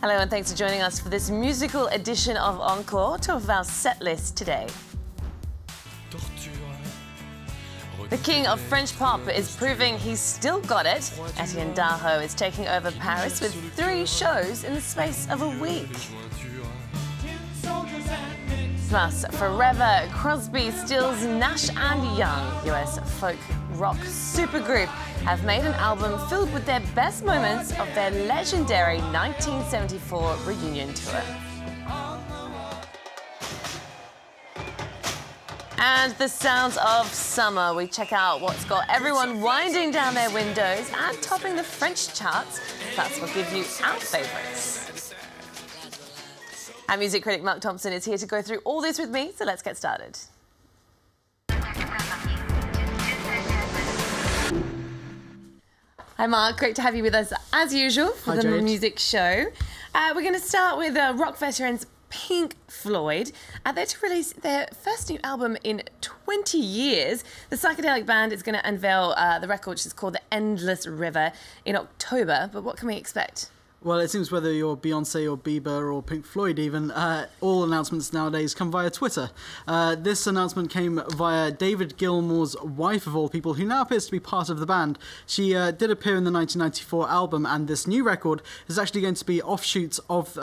Hello and thanks for joining us for this musical edition of Encore, top of our set list today. The king of French pop is proving he's still got it. Etienne Daho is taking over Paris with 3 shows in the space of a week. Plus, forever, Crosby steals Nash and Young. US folk rock supergroup have made an album filled with their best moments of their legendary 1974 reunion tour. And the sounds of summer. We check out what's got everyone winding down their windows and topping the French charts. Plus, we'll give you our favourites. Our music critic Mark Thompson is here to go through all this with me, so let's get started. Hi Mark, great to have you with us as usual for the Jade. music show. We're going to start with rock veterans Pink Floyd. They're to release their first new album in 20 years. The psychedelic band is going to unveil the record, which is called The Endless River, in October. But what can we expect? Well, it seems whether you're Beyonce or Bieber or Pink Floyd even, all announcements nowadays come via Twitter. This announcement came via David Gilmour's wife, of all people, who now appears to be part of the band. She did appear in the 1994 album, and this new record is actually going to be offshoots of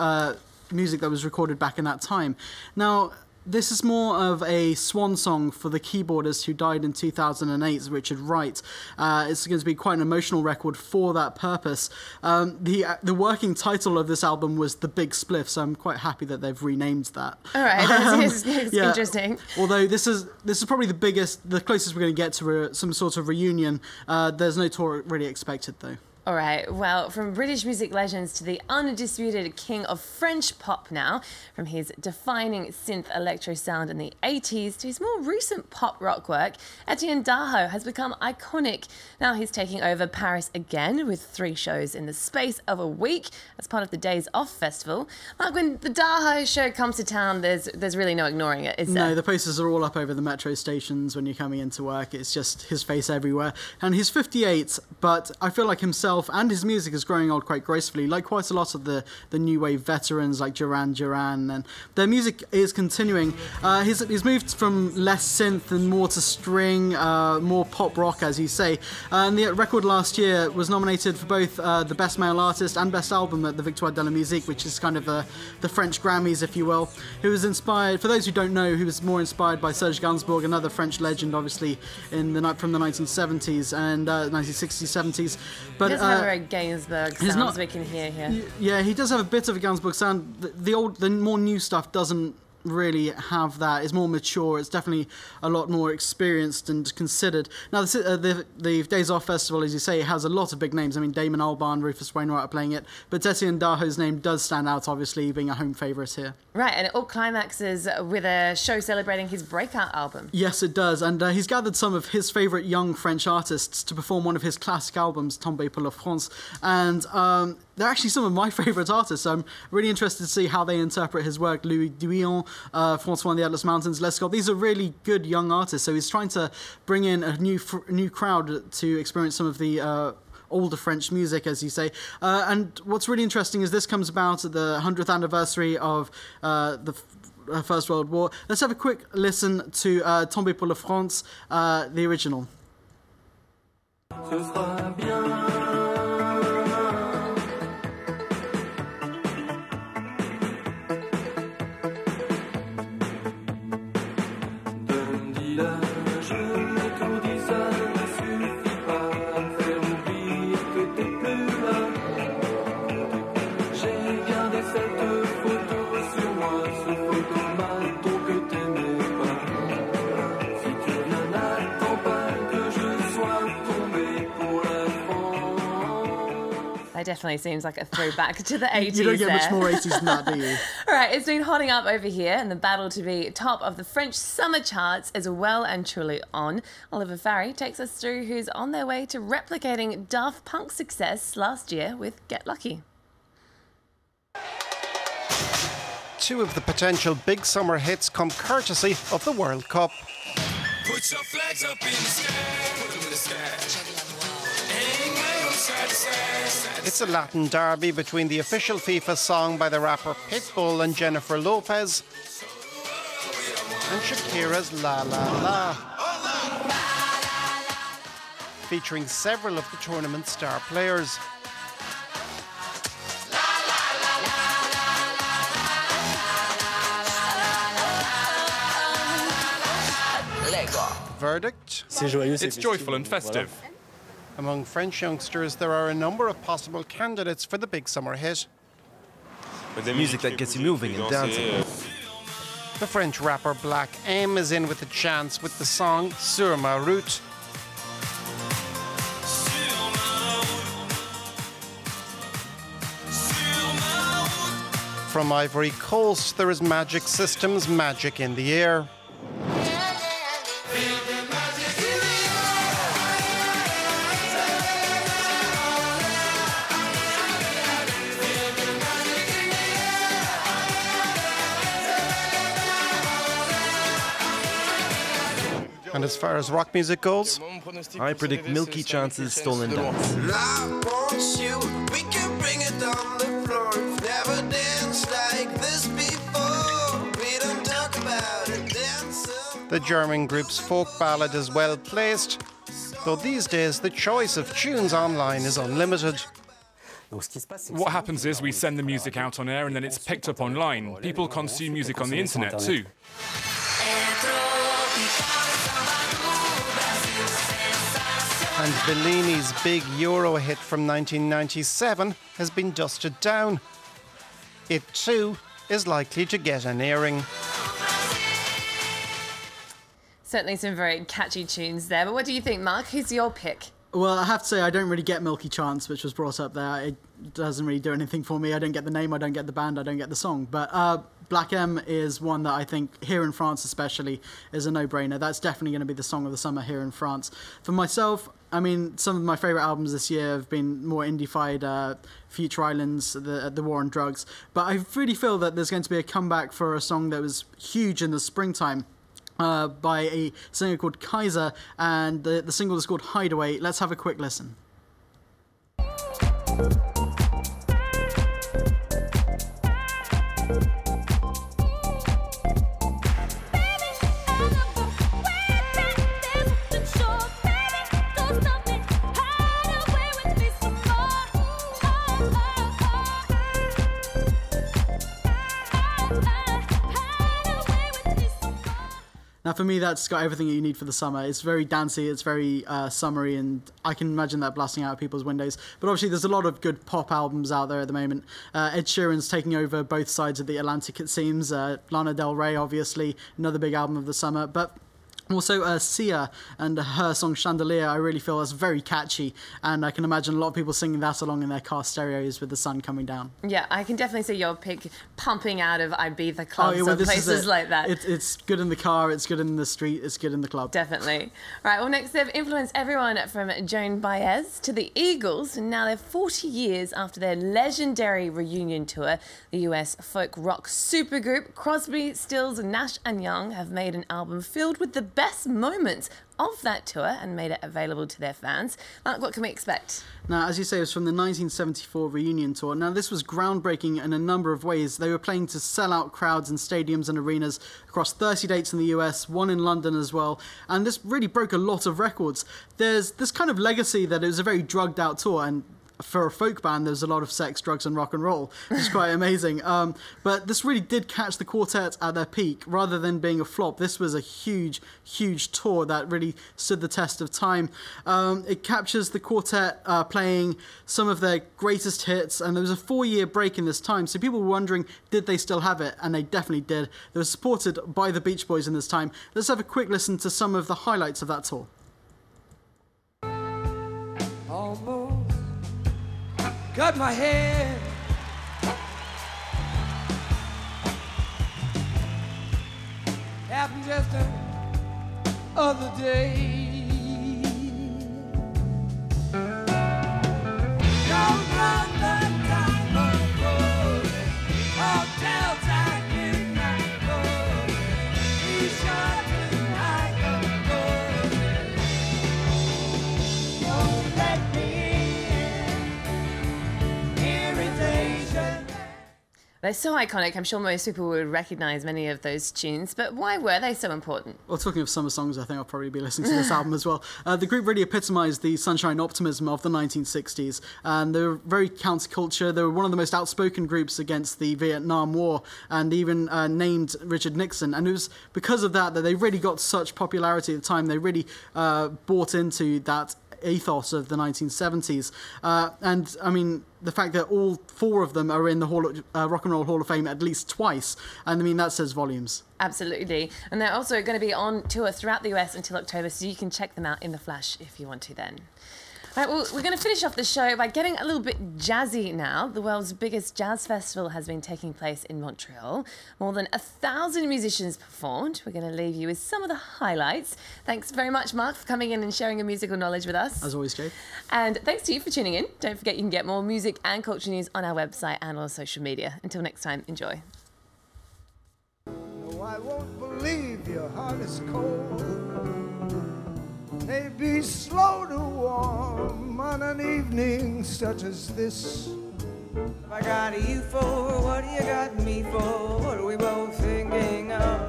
music that was recorded back in that time. Now, this is more of a swan song for the keyboardist who died in 2008, Richard Wright. It's going to be quite an emotional record for that purpose. The working title of this album was The Big Spliff, so I'm quite happy that they've renamed that. All right, that's yeah. interesting. Although this is probably the closest we're going to get to some sort of reunion. There's no tour really expected, though. All right, well, from British music legends to the undisputed king of French pop now, from his defining synth electro sound in the 80s to his more recent pop rock work, Etienne Daho has become iconic. Now he's taking over Paris again with 3 shows in the space of a week as part of the Days Off festival. Like when the Daho show comes to town, there's really no ignoring it, is there? No, the posters are all up over the metro stations when you're coming into work. It's just his face everywhere. And he's 58, but I feel like himself and his music is growing old quite gracefully, like quite a lot of the new wave veterans like Duran Duran, and their music is continuing. He's moved from less synth and more to string, more pop rock, as you say. And the record last year was nominated for both the Best Male Artist and Best Album at the Victoire de la Musique, which is kind of the French Grammys, if you will. He was inspired, for those who don't know, he was more inspired by Serge Gainsbourg, another French legend, obviously, from the 1970s and 1960s, 70s. But he does have a very Gainsbourg sound, as we can hear here. Yeah, he does have a bit of a Gainsbourg sound. The more new stuff doesn't really have that. It's more mature. It's definitely a lot more experienced and considered. Now, the Days Off Festival, as you say, has a lot of big names. I mean, Damon Albarn, Rufus Wainwright are playing it, but Etienne Daho's name does stand out, obviously, being a home favourite here. Right, and it all climaxes with a show celebrating his breakout album. Yes, it does, and he's gathered some of his favourite young French artists to perform one of his classic albums, Tombé pour la France, and they're actually some of my favourite artists, so I'm really interested to see how they interpret his work. Louis Duillon, François and the Atlas Mountains, Les Scott. These are really good young artists, so he's trying to bring in a new crowd to experience some of the older French music, as you say. And what's really interesting is this comes about at the 100th anniversary of the First World War. Let's have a quick listen to Tombé pour la France, the original. Ce sera bien. Definitely seems like a throwback to the 80s. You don't get much more 80s than that, do you? All right, it's been hotting up over here, and the battle to be top of the French summer charts is well and truly on. Oliver Farry takes us through who's on their way to replicating Daft Punk's success last year with Get Lucky. 2 of the potential big summer hits come courtesy of the World Cup. Put your flags up in the sky, put them in the sky. It's a Latin derby between the official FIFA song by the rapper Pitbull and Jennifer Lopez and Shakira's La La La, featuring several of the tournament's star players. Verdict? It's joyful and festive. Among French youngsters, there are a number of possible candidates for the big summer hit. Music that gets you moving and dancing. The French rapper Black M is in with a chance with the song Sur ma route. From Ivory Coast, there is Magic System's Magic in the Air. And as far as rock music goes, I predict Milky Chance's Stolen Dance. The German group's folk ballad is well placed, though these days the choice of tunes online is unlimited. What happens is we send the music out on air and then it's picked up online. People consume music on the internet too. And Bellini's big Euro hit from 1997 has been dusted down. It too is likely to get an airing. Certainly some very catchy tunes there. But what do you think, Mark? Who's your pick? Well, I have to say, I don't really get Milky Chance, which was brought up there. It doesn't really do anything for me. I don't get the name, I don't get the band, I don't get the song. But Black M is one that I think, here in France especially, is a no-brainer. That's definitely going to be the song of the summer here in France. For myself, I mean, some of my favourite albums this year have been more indie-fied, Future Islands, the War on Drugs. But I really feel that there's going to be a comeback for a song that was huge in the springtime. By a singer called Kaiser, and the single is called Hideaway. Let's have a quick listen. Now, for me, that's got everything that you need for the summer. It's very dancey, it's very summery, and I can imagine that blasting out of people's windows. But obviously, there's a lot of good pop albums out there at the moment. Ed Sheeran's taking over both sides of the Atlantic, it seems. Lana Del Rey, obviously, another big album of the summer. But also, Sia and her song Chandelier, I really feel is very catchy, and I can imagine a lot of people singing that along in their car stereos with the sun coming down. Yeah, I can definitely see your pick pumping out of Ibiza clubs or places like that. It's good in the car, it's good in the street, it's good in the club. Definitely. Right, well, next they've influenced everyone from Joan Baez to the Eagles, and now they're 40 years after their legendary reunion tour. The US folk rock supergroup Crosby, Stills, Nash and Young have made an album filled with the best moments of that tour and made it available to their fans. Mark, what can we expect? Now, as you say, it was from the 1974 reunion tour. Now, this was groundbreaking in a number of ways. They were playing to sell-out crowds in stadiums and arenas across 30 dates in the US, one in London as well, and this really broke a lot of records. There's this kind of legacy that it was a very drugged-out tour, and for a folk band, there's a lot of sex, drugs, and rock and roll, which is quite amazing. But this really did catch the quartet at their peak. Rather than being a flop, this was a huge, huge tour that really stood the test of time. It captures the quartet playing some of their greatest hits, and there was a 4-year break in this time, so people were wondering, did they still have it? And they definitely did. They were supported by the Beach Boys in this time. Let's have a quick listen to some of the highlights of that tour. Almost cut my hair. Happened just the other day. Don't run the time of glory. Hotels I cannot go. Be sure to hide the glory. Don't let me in. They're so iconic, I'm sure most people would recognise many of those tunes, but why were they so important? Well, talking of summer songs, I think I'll probably be listening to this album as well. The group really epitomised the sunshine optimism of the 1960s, and they were very counterculture. They were one of the most outspoken groups against the Vietnam War, and even named Richard Nixon. And it was because of that they really got such popularity at the time. They really bought into that ethos of the 1970s, and I mean the fact that all four of them are in the Rock and Roll Hall of Fame at least twice, and I mean that says volumes. Absolutely, and they're also going to be on tour throughout the US until October, so you can check them out in the flash if you want to then. Right, well, we're going to finish off the show by getting a little bit jazzy now. The world's biggest jazz festival has been taking place in Montreal. More than 1,000 musicians performed. We're going to leave you with some of the highlights. Thanks very much, Mark, for coming in and sharing your musical knowledge with us. As always, Jade. And thanks to you for tuning in. Don't forget you can get more music and culture news on our website and on social media. Until next time, enjoy. No, I won't believe your heart is cold. May be slow to warm on an evening such as this. I got you for, what do you got me for? What are we both thinking of?